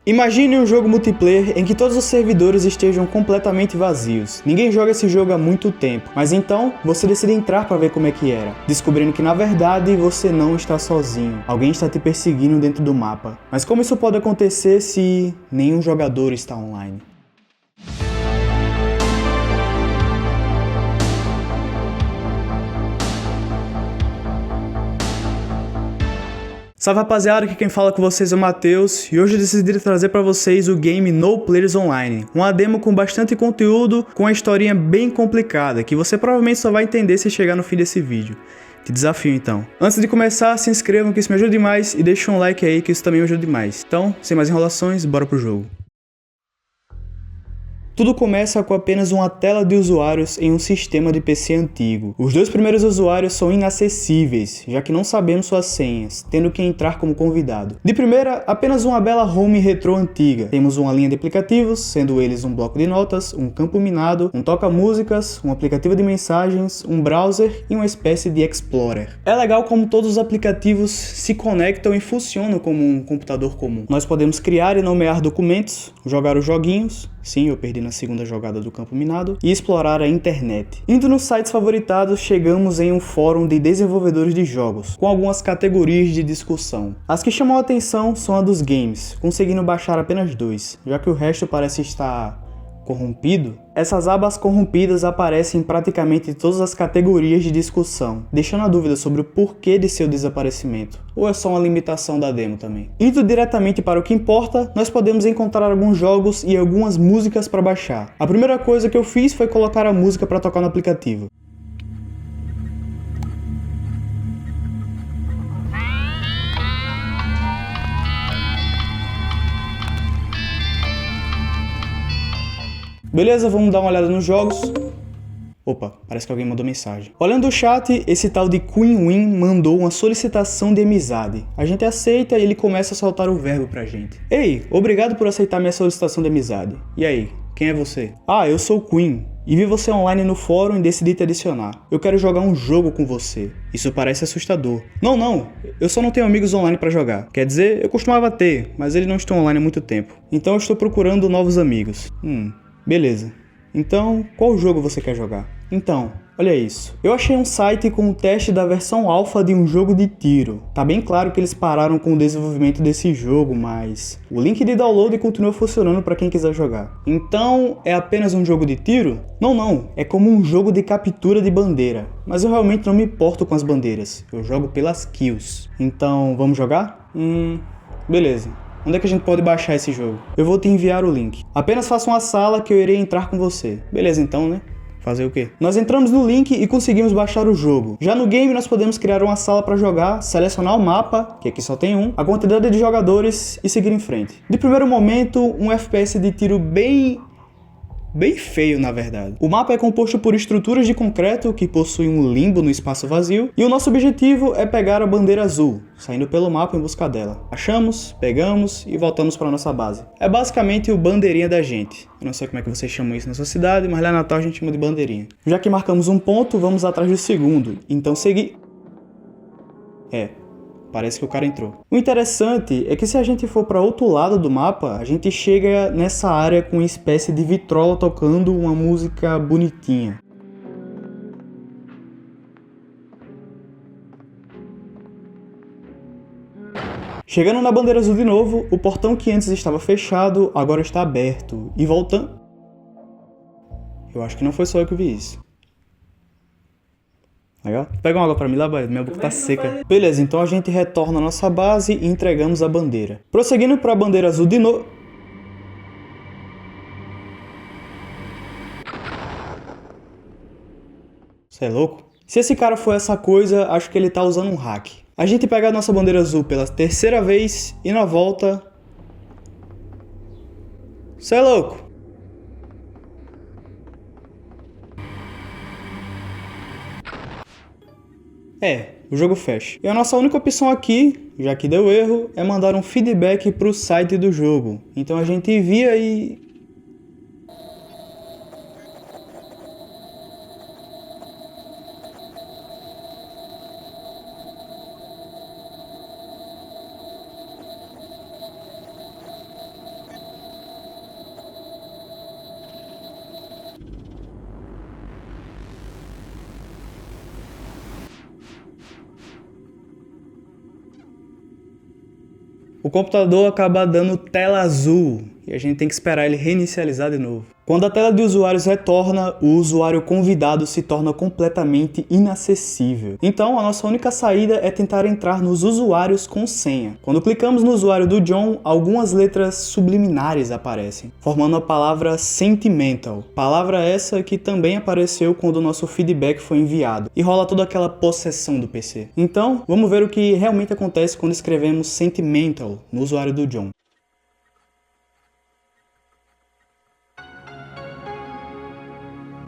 Imagine um jogo multiplayer em que todos os servidores estejam completamente vazios. Ninguém joga esse jogo há muito tempo, mas então você decide entrar para ver como é que era, descobrindo que na verdade você não está sozinho. Alguém está te perseguindo dentro do mapa. Mas como isso pode acontecer se nenhum jogador está online? Salve rapaziada, aqui quem fala com vocês é o Matheus e hoje eu decidi trazer para vocês o game No Players Online, uma demo com bastante conteúdo, com uma historinha bem complicada, que você provavelmente só vai entender se chegar no fim desse vídeo. Te desafio então. Antes de começar, se inscrevam que isso me ajuda demais e deixem um like aí que isso também me ajuda demais. Então, sem mais enrolações, bora pro jogo. Tudo começa com apenas uma tela de usuários em um sistema de PC antigo. Os dois primeiros usuários são inacessíveis, já que não sabemos suas senhas, tendo que entrar como convidado. De primeira, apenas uma bela home retrô antiga. Temos uma linha de aplicativos, sendo eles um bloco de notas, um campo minado, um toca-músicas, um aplicativo de mensagens, um browser e uma espécie de explorer. É legal como todos os aplicativos se conectam e funcionam como um computador comum. Nós podemos criar e nomear documentos, jogar os joguinhos, sim, eu perdi na segunda jogada do campo minado, e explorar a internet. Indo nos sites favoritados, chegamos em um fórum de desenvolvedores de jogos, com algumas categorias de discussão. As que chamam a atenção são a dos games, conseguindo baixar apenas 2, já que o resto parece estar corrompido. Essas abas corrompidas aparecem em praticamente todas as categorias de discussão, deixando a dúvida sobre o porquê de seu desaparecimento, ou é só uma limitação da demo também. Indo diretamente para o que importa, nós podemos encontrar alguns jogos e algumas músicas para baixar. A primeira coisa que eu fiz foi colocar a música para tocar no aplicativo. Beleza, vamos dar uma olhada nos jogos. Opa, parece que alguém mandou mensagem. Olhando o chat, esse tal de Queen Win mandou uma solicitação de amizade. A gente aceita e ele começa a soltar o verbo pra gente. Ei, obrigado por aceitar minha solicitação de amizade. E aí, quem é você? Ah, eu sou o Queen. E vi você online no fórum e decidi te adicionar. Eu quero jogar um jogo com você. Isso parece assustador. Não, eu só não tenho amigos online pra jogar. Quer dizer, eu costumava ter, mas eles não estão online há muito tempo. Então eu estou procurando novos amigos. Beleza. Então, qual jogo você quer jogar? Então, olha isso. Eu achei um site com o teste da versão alfa de um jogo de tiro. Tá bem claro que eles pararam com o desenvolvimento desse jogo, mas o link de download continua funcionando para quem quiser jogar. Então, é apenas um jogo de tiro? Não. É como um jogo de captura de bandeira. Mas eu realmente não me importo com as bandeiras. Eu jogo pelas kills. Então, vamos jogar? Beleza. Onde é que a gente pode baixar esse jogo? Eu vou te enviar o link. Apenas faça uma sala que eu irei entrar com você. Beleza então, né? Fazer o quê? Nós entramos no link e conseguimos baixar o jogo. Já no game nós podemos criar uma sala para jogar, selecionar o mapa, que aqui só tem um, a quantidade de jogadores e seguir em frente. De primeiro momento, um FPS de tiro bem feio, na verdade. O mapa é composto por estruturas de concreto que possuem um limbo no espaço vazio, e o nosso objetivo é pegar a bandeira azul, saindo pelo mapa em busca dela. Achamos, pegamos e voltamos para nossa base. É basicamente o bandeirinha da gente. Eu não sei como é que vocês chamam isso na sua cidade, mas lá em Natal a gente chama de bandeirinha. Já que marcamos um ponto, vamos atrás do segundo. Então seguir. Parece que o cara entrou. O interessante é que se a gente for para outro lado do mapa, a gente chega nessa área com uma espécie de vitrola tocando uma música bonitinha. Chegando na bandeira azul de novo, o portão que antes estava fechado agora está aberto. E voltando... Eu acho que não foi só eu que vi isso. Legal? Pega uma água pra mim lá, minha boca tá seca. Beleza, então a gente retorna à nossa base e entregamos a bandeira. Prosseguindo para a bandeira azul de novo. Você é louco? Se esse cara for essa coisa, acho que ele tá usando um hack. A gente pega a nossa bandeira azul pela terceira vez e na volta... Você é louco? O jogo fecha. E a nossa única opção aqui, já que deu erro, é mandar um feedback para o site do jogo. Então a gente envia e... o computador acaba dando tela azul e a gente tem que esperar ele reinicializar de novo. Quando a tela de usuários retorna, o usuário convidado se torna completamente inacessível. Então, a nossa única saída é tentar entrar nos usuários com senha. Quando clicamos no usuário do John, algumas letras subliminares aparecem, formando a palavra Sentimental. Palavra essa que também apareceu quando o nosso feedback foi enviado, e rola toda aquela possessão do PC. Então, vamos ver o que realmente acontece quando escrevemos Sentimental no usuário do John.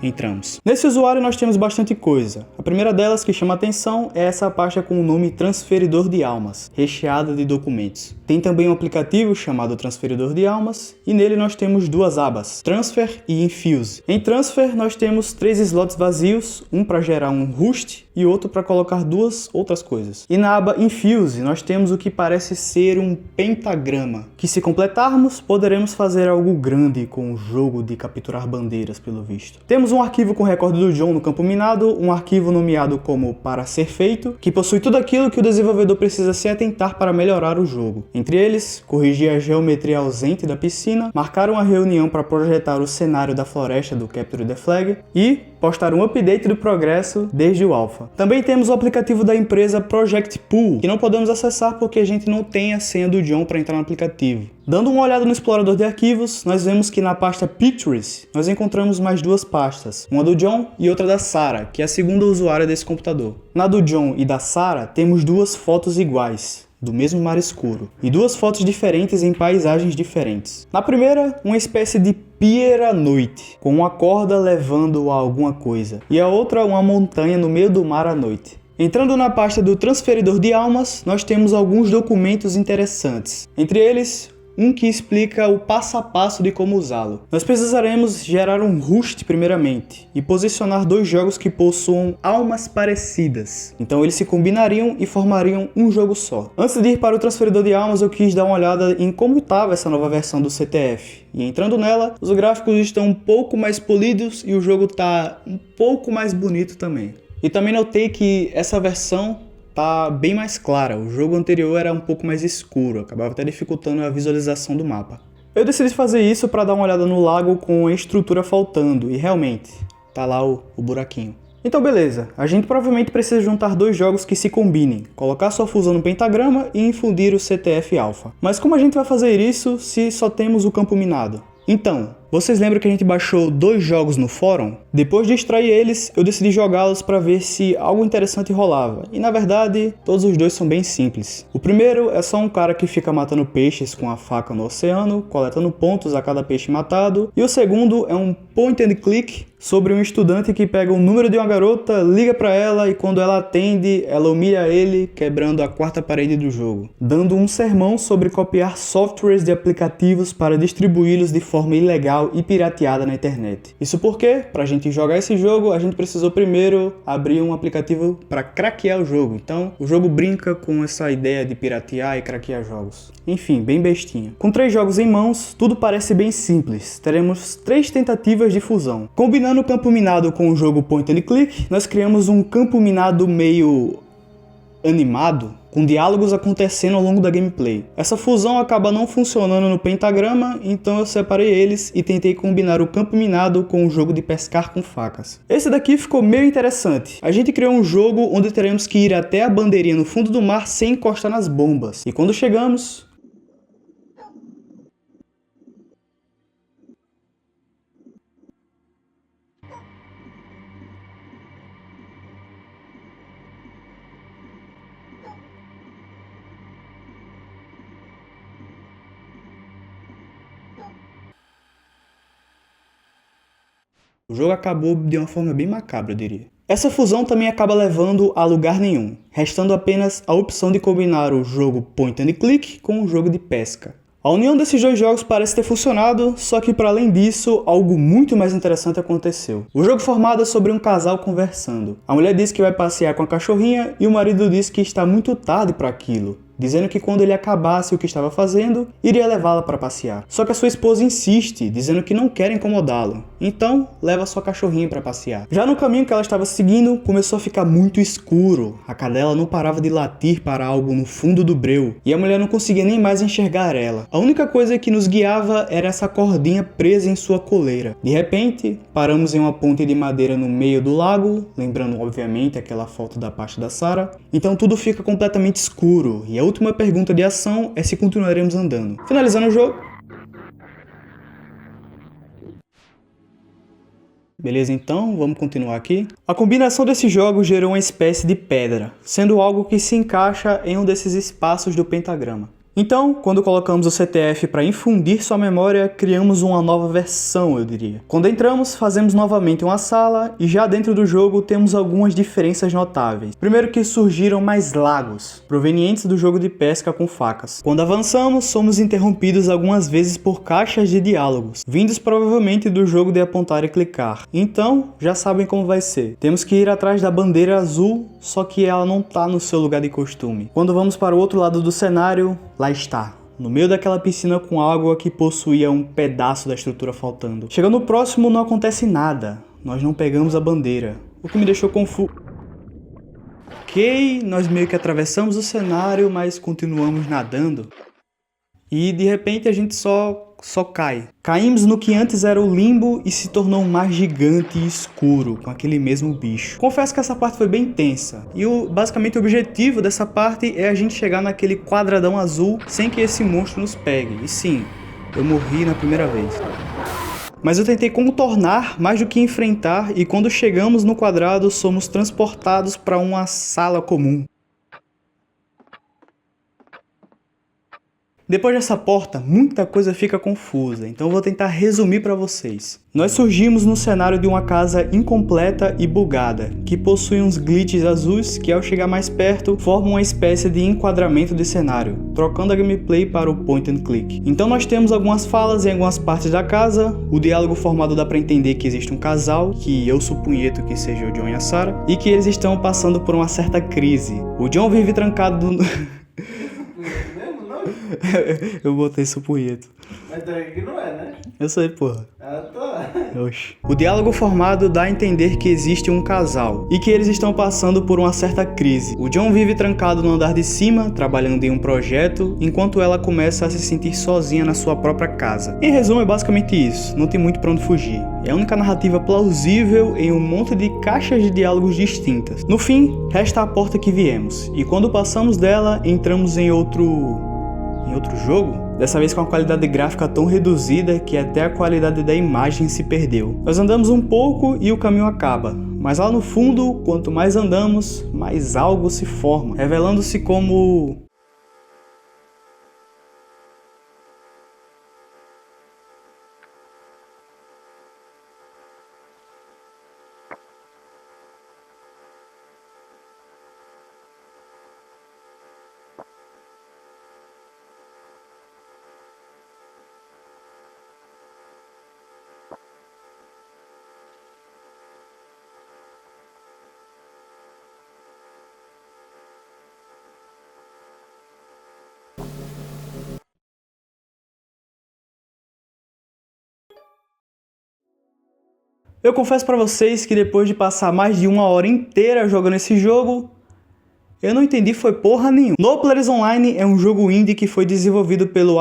Entramos. Nesse usuário nós temos bastante coisa. A primeira delas que chama atenção é essa pasta com o nome Transferidor de Almas, recheada de documentos. Tem também um aplicativo chamado Transferidor de Almas e nele nós temos duas abas, Transfer e Infuse. Em Transfer nós temos 3 slots vazios, um para gerar um Rust e outro para colocar 2 outras coisas. E na aba Infuse nós temos o que parece ser um pentagrama, que se completarmos poderemos fazer algo grande com o jogo de capturar bandeiras pelo visto. Temos um arquivo com recorde do John no campo minado, um arquivo nomeado como para ser feito, que possui tudo aquilo que o desenvolvedor precisa se atentar para melhorar o jogo. Entre eles, corrigir a geometria ausente da piscina, marcar uma reunião para projetar o cenário da floresta do Capture the Flag e postar um update do progresso desde o alpha. Também temos o aplicativo da empresa Project Pool, que não podemos acessar porque a gente não tem a senha do John para entrar no aplicativo. Dando uma olhada no explorador de arquivos, nós vemos que na pasta Pictures, nós encontramos mais 2 pastas, uma do John e outra da Sarah, que é a segunda usuária desse computador. Na do John e da Sarah, temos 2 fotos iguais, do mesmo mar escuro, e 2 fotos diferentes em paisagens diferentes. Na primeira, uma espécie de pier à noite, com uma corda levando a alguma coisa, e a outra uma montanha no meio do mar à noite. Entrando na pasta do Transferidor de Almas, nós temos alguns documentos interessantes. Entre eles, um que explica o passo a passo de como usá-lo. Nós precisaremos gerar um Rust primeiramente e posicionar 2 jogos que possuam almas parecidas. Então eles se combinariam e formariam um jogo só. Antes de ir para o Transferidor de Almas, eu quis dar uma olhada em como estava essa nova versão do CTF. E entrando nela, os gráficos estão um pouco mais polidos e o jogo está um pouco mais bonito também. E também notei que essa versão tá bem mais clara, o jogo anterior era um pouco mais escuro, acabava até dificultando a visualização do mapa. Eu decidi fazer isso para dar uma olhada no lago com a estrutura faltando, e realmente, tá lá o buraquinho. Então beleza, a gente provavelmente precisa juntar 2 jogos que se combinem, colocar sua fusão no pentagrama e infundir o CTF Alpha. Mas como a gente vai fazer isso se só temos o campo minado? Então, vocês lembram que a gente baixou 2 jogos no fórum? Depois de extrair eles, eu decidi jogá-los para ver se algo interessante rolava. E na verdade, todos os 2 são bem simples. O primeiro é só um cara que fica matando peixes com a faca no oceano, coletando pontos a cada peixe matado. E o segundo é um point and click sobre um estudante que pega o número de uma garota, liga para ela e quando ela atende, ela humilha ele, quebrando a 4ª parede do jogo. Dando um sermão sobre copiar softwares de aplicativos para distribuí-los de forma ilegal e pirateada na internet. Isso porque, pra gente jogar esse jogo, a gente precisou primeiro abrir um aplicativo para craquear o jogo. Então, o jogo brinca com essa ideia de piratear e craquear jogos. Enfim, bem bestinha. Com 3 jogos em mãos, tudo parece bem simples. Teremos 3 tentativas de fusão. Combinando o campo minado com o jogo point and click, nós criamos um campo minado meio animado, com diálogos acontecendo ao longo da gameplay. Essa fusão acaba não funcionando no pentagrama, então eu separei eles e tentei combinar o campo minado com o jogo de pescar com facas. Esse daqui ficou meio interessante. A gente criou um jogo onde teremos que ir até a bandeirinha no fundo do mar sem encostar nas bombas. E quando chegamos, o jogo acabou de uma forma bem macabra, eu diria. Essa fusão também acaba levando a lugar nenhum, restando apenas a opção de combinar o jogo point and click com o jogo de pesca. A união desses 2 jogos parece ter funcionado, só que para além disso, algo muito mais interessante aconteceu. O jogo formado é sobre um casal conversando. A mulher diz que vai passear com a cachorrinha e o marido diz que está muito tarde para aquilo, dizendo que quando ele acabasse o que estava fazendo, iria levá-la para passear. Só que a sua esposa insiste, dizendo que não quer incomodá-lo. Então, leva sua cachorrinha para passear. Já no caminho que ela estava seguindo, começou a ficar muito escuro. A cadela não parava de latir para algo no fundo do breu, e a mulher não conseguia nem mais enxergar ela. A única coisa que nos guiava era essa cordinha presa em sua coleira. De repente, paramos em uma ponte de madeira no meio do lago, lembrando obviamente aquela foto da parte da Sarah. Então tudo fica completamente escuro, e a última pergunta de ação é se continuaremos andando. Finalizando o jogo. Beleza, então, vamos continuar aqui. A combinação desses jogos gerou uma espécie de pedra, sendo algo que se encaixa em um desses espaços do pentagrama. Então, quando colocamos o CTF para infundir sua memória, criamos uma nova versão, eu diria. Quando entramos, fazemos novamente uma sala e já dentro do jogo temos algumas diferenças notáveis. Primeiro que surgiram mais lagos, provenientes do jogo de pesca com facas. Quando avançamos, somos interrompidos algumas vezes por caixas de diálogos, vindos provavelmente do jogo de apontar e clicar. Então, já sabem como vai ser. Temos que ir atrás da bandeira azul, só que ela não está no seu lugar de costume. Quando vamos para o outro lado do cenário, lá está, no meio daquela piscina com água que possuía um pedaço da estrutura faltando. Chegando no próximo não acontece nada, nós não pegamos a bandeira, o que me deixou confuso. Ok, nós meio que atravessamos o cenário, mas continuamos nadando. E de repente a gente só cai. Caímos no que antes era o limbo e se tornou mais gigante e escuro, com aquele mesmo bicho. Confesso que essa parte foi bem tensa, e basicamente o objetivo dessa parte é a gente chegar naquele quadradão azul sem que esse monstro nos pegue. E sim, eu morri na primeira vez. Mas eu tentei contornar mais do que enfrentar, e quando chegamos no quadrado somos transportados para uma sala comum. Depois dessa porta, muita coisa fica confusa, então eu vou tentar resumir para vocês. Nós surgimos no cenário de uma casa incompleta e bugada, que possui uns glitches azuis que ao chegar mais perto, formam uma espécie de enquadramento de cenário, trocando a gameplay para o point and click. Então nós temos algumas falas em algumas partes da casa, o diálogo formado dá para entender que existe um casal, que eu supunheto que seja o John e a Sarah, e que eles estão passando por uma certa crise. O John vive trancado no... Eu botei supunheto. Mas que não é, né? Eu sei, porra. Ah, tá. Oxi. O diálogo formado dá a entender que existe um casal e que eles estão passando por uma certa crise. O John vive trancado no andar de cima, trabalhando em um projeto, enquanto ela começa a se sentir sozinha na sua própria casa. Em resumo, é basicamente isso. Não tem muito pra onde fugir. É a única narrativa plausível em um monte de caixas de diálogos distintas. No fim, resta a porta que viemos, e quando passamos dela, entramos em outro jogo, dessa vez com uma qualidade gráfica tão reduzida que até a qualidade da imagem se perdeu. Nós andamos um pouco e o caminho acaba, mas lá no fundo, quanto mais andamos, mais algo se forma, revelando-se como... Eu confesso pra vocês que depois de passar mais de 1 hora inteira jogando esse jogo, eu não entendi foi porra nenhuma. No Players Online é um jogo indie que foi desenvolvido pelo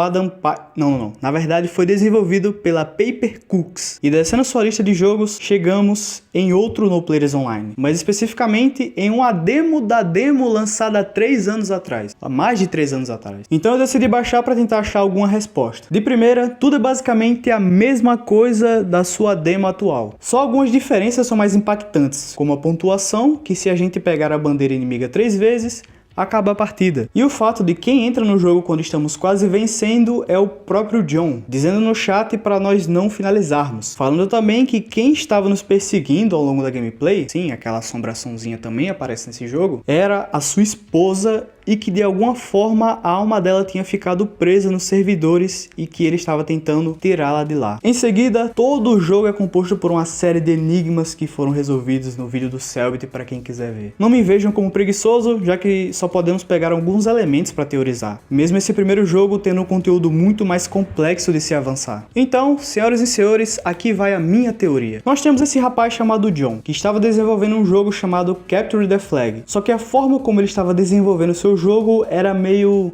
Na verdade foi desenvolvido pela Paper Cooks. E descendo sua lista de jogos, chegamos em outro No Players Online. Mas especificamente em uma demo da demo lançada há 3 anos atrás. Há mais de 3 anos atrás. Então eu decidi baixar para tentar achar alguma resposta. De primeira, tudo é basicamente a mesma coisa da sua demo atual. Só algumas diferenças são mais impactantes, como a pontuação, que se a gente pegar a bandeira inimiga 3 vezes, acaba a partida. E o fato de quem entra no jogo quando estamos quase vencendo é o próprio John, dizendo no chat para nós não finalizarmos. Falando também que quem estava nos perseguindo ao longo da gameplay, sim, aquela assombraçãozinha também aparece nesse jogo, era a sua esposa e que de alguma forma a alma dela tinha ficado presa nos servidores e que ele estava tentando tirá-la de lá. Em seguida, todo o jogo é composto por uma série de enigmas que foram resolvidos no vídeo do Cellbit para quem quiser ver. Não me vejam como preguiçoso, já que só podemos pegar alguns elementos para teorizar, mesmo esse primeiro jogo tendo um conteúdo muito mais complexo de se avançar. Então, senhoras e senhores, aqui vai a minha teoria. Nós temos esse rapaz chamado John, que estava desenvolvendo um jogo chamado Capture the Flag, só que a forma como ele estava desenvolvendo seu jogo era meio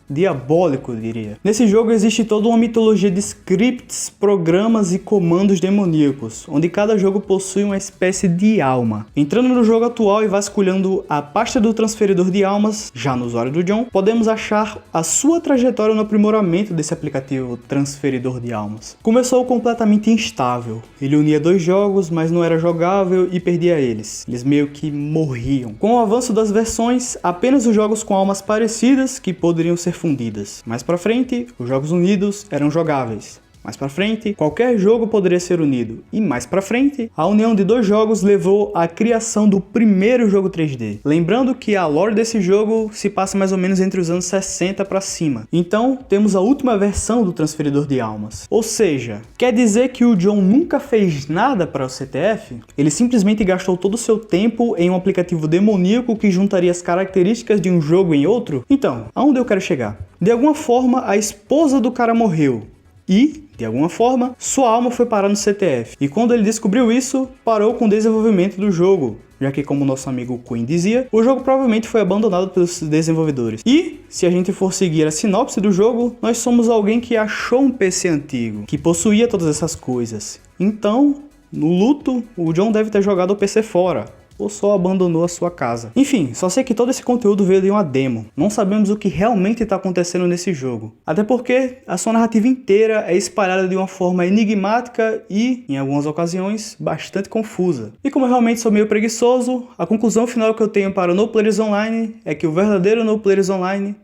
diabólico, eu diria. Nesse jogo existe toda uma mitologia de scripts, programas e comandos demoníacos, onde cada jogo possui uma espécie de alma. Entrando no jogo atual e vasculhando a pasta do transferidor de almas, já no usuário do John, podemos achar a sua trajetória no aprimoramento desse aplicativo transferidor de almas. Começou completamente instável. Ele unia dois jogos, mas não era jogável e perdia eles. Eles meio que morriam. Com o avanço das versões, apenas os jogos com almas parecidas que poderiam ser fundidas. Mais pra frente, os jogos unidos eram jogáveis. Mais pra frente, qualquer jogo poderia ser unido. E mais pra frente, a união de dois jogos levou à criação do primeiro jogo 3D. Lembrando que a lore desse jogo se passa mais ou menos entre os anos 60 pra cima. Então, temos a última versão do transferidor de almas. Ou seja, quer dizer que o John nunca fez nada para o CTF? Ele simplesmente gastou todo o seu tempo em um aplicativo demoníaco que juntaria as características de um jogo em outro? Então, aonde eu quero chegar? De alguma forma, a esposa do cara morreu. E, de alguma forma, sua alma foi parar no CTF. E quando ele descobriu isso, parou com o desenvolvimento do jogo, já que, como nosso amigo Quinn dizia, o jogo provavelmente foi abandonado pelos desenvolvedores. E, se a gente for seguir a sinopse do jogo, nós somos alguém que achou um PC antigo, que possuía todas essas coisas. Então, no luto, o John deve ter jogado o PC fora, ou só abandonou a sua casa. Enfim, só sei que todo esse conteúdo veio de uma demo. Não sabemos o que realmente está acontecendo nesse jogo. Até porque a sua narrativa inteira é espalhada de uma forma enigmática e, em algumas ocasiões, bastante confusa. E como eu realmente sou meio preguiçoso, a conclusão final que eu tenho para o No Players Online é que o verdadeiro No Players Online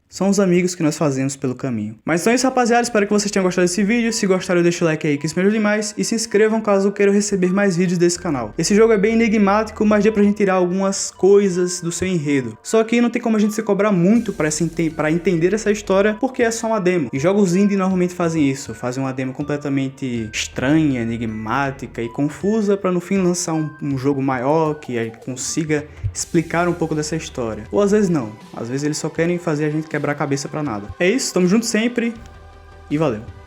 são os amigos que nós fazemos pelo caminho. Mas então é isso, rapaziada. Espero que vocês tenham gostado desse vídeo. Se gostaram, deixa o like aí que isso me ajuda demais. E se inscrevam caso queiram receber mais vídeos desse canal. Esse jogo é bem enigmático, mas deu pra gente tirar algumas coisas do seu enredo. Só que não tem como a gente se cobrar muito pra entender essa história, porque é só uma demo. E jogos indie normalmente fazem isso. Fazem uma demo completamente estranha, enigmática e confusa, pra no fim lançar um jogo maior que consiga explicar um pouco dessa história. Ou às vezes não. Às vezes eles só querem fazer a gente quebrar a cabeça pra nada. É isso, tamo junto sempre e valeu!